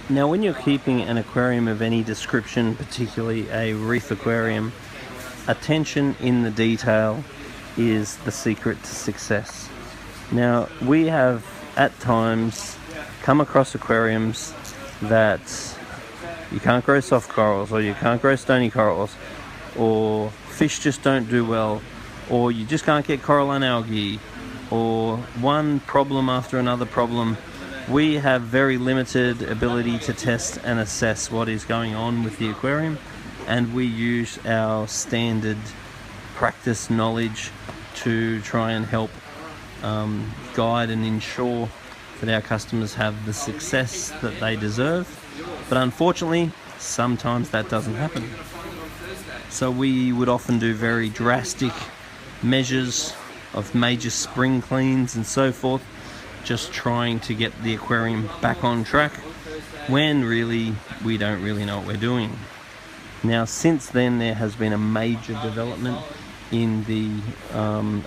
Now, when you're keeping an aquarium of any description, particularly a reef aquarium, attention in the detail is the secret to success. Now, we have at times come across aquariums that you can't grow soft corals, or you can't grow stony corals, or fish just don't do well, or you just can't get coral and algae, or one problem after another problem. We have very limited ability to test and assess what is going on with the aquarium, and we use our standard practice knowledge to try and help guide and ensure that our customers have the success that they deserve. But unfortunately, sometimes that doesn't happen. So we would often do very drastic measures of major spring cleans and so forth, just trying to get the aquarium back on track, when really we don't really know what we're doing. Now, since then, there has been a major development in the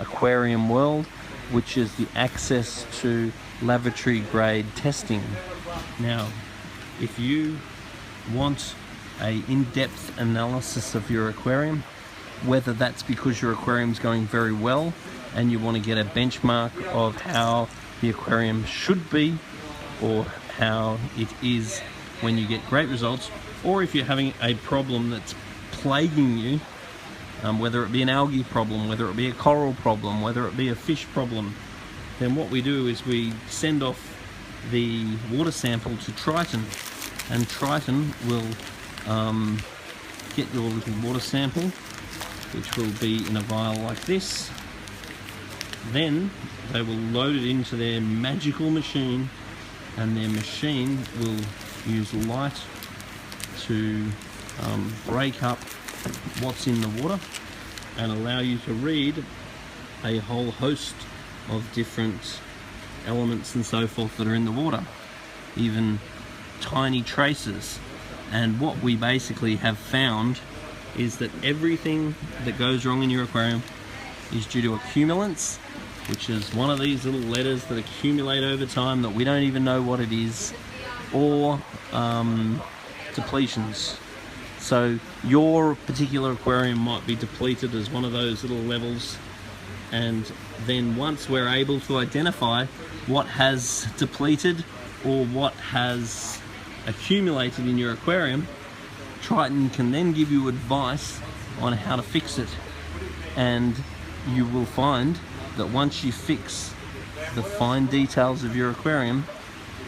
aquarium world, which is the access to laboratory grade testing. Now, if you want an in-depth analysis of your aquarium, whether that's because your aquarium's going very well and you want to get a benchmark of how the aquarium should be, or how it is when you get great results, or if you're having a problem that's plaguing you, whether it be an algae problem, whether it be a coral problem, whether it be a fish problem, then what we do is we send off the water sample to Triton, and Triton will get your little water sample, which will be in a vial like this. Then they will load it into their magical machine, and their machine will use light to break up what's in the water and allow you to read a whole host of different elements and so forth that are in the water, even tiny traces. And what we basically have found is that everything that goes wrong in your aquarium is due to accumulants, which is one of these little letters that accumulate over time that we don't even know what it is, or depletions. So your particular aquarium might be depleted as one of those little levels, and then once we're able to identify what has depleted or what has accumulated in your aquarium, Triton can then give you advice on how to fix it. And you will find that once you fix the fine details of your aquarium,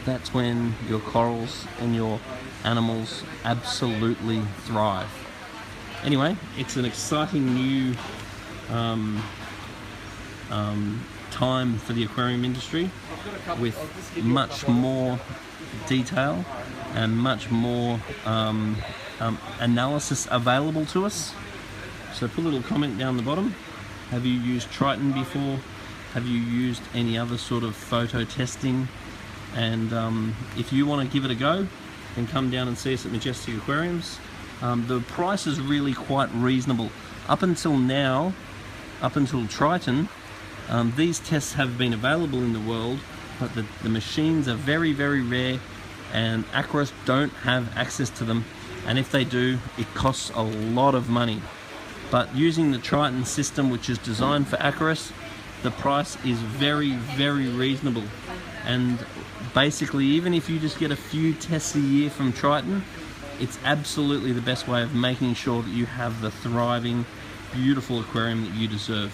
that's when your corals and your animals absolutely thrive. Anyway, it's an exciting new time for the aquarium industry, with much more detail and much more analysis available to us. So put a little comment down the bottom. Have you used Triton before? Have you used any other sort of photo testing? And if you want to give it a go, then come down and see us at Majestic Aquariums. The price is really quite reasonable. Up until now, up until Triton, these tests have been available in the world, but the machines are very, very rare, and aquarists don't have access to them, and if they do, it costs a lot of money. But using the Triton system, which is designed for aquarists, the price is very, very reasonable. And basically, even if you just get a few tests a year from Triton, it's absolutely the best way of making sure that you have the thriving, beautiful aquarium that you deserve.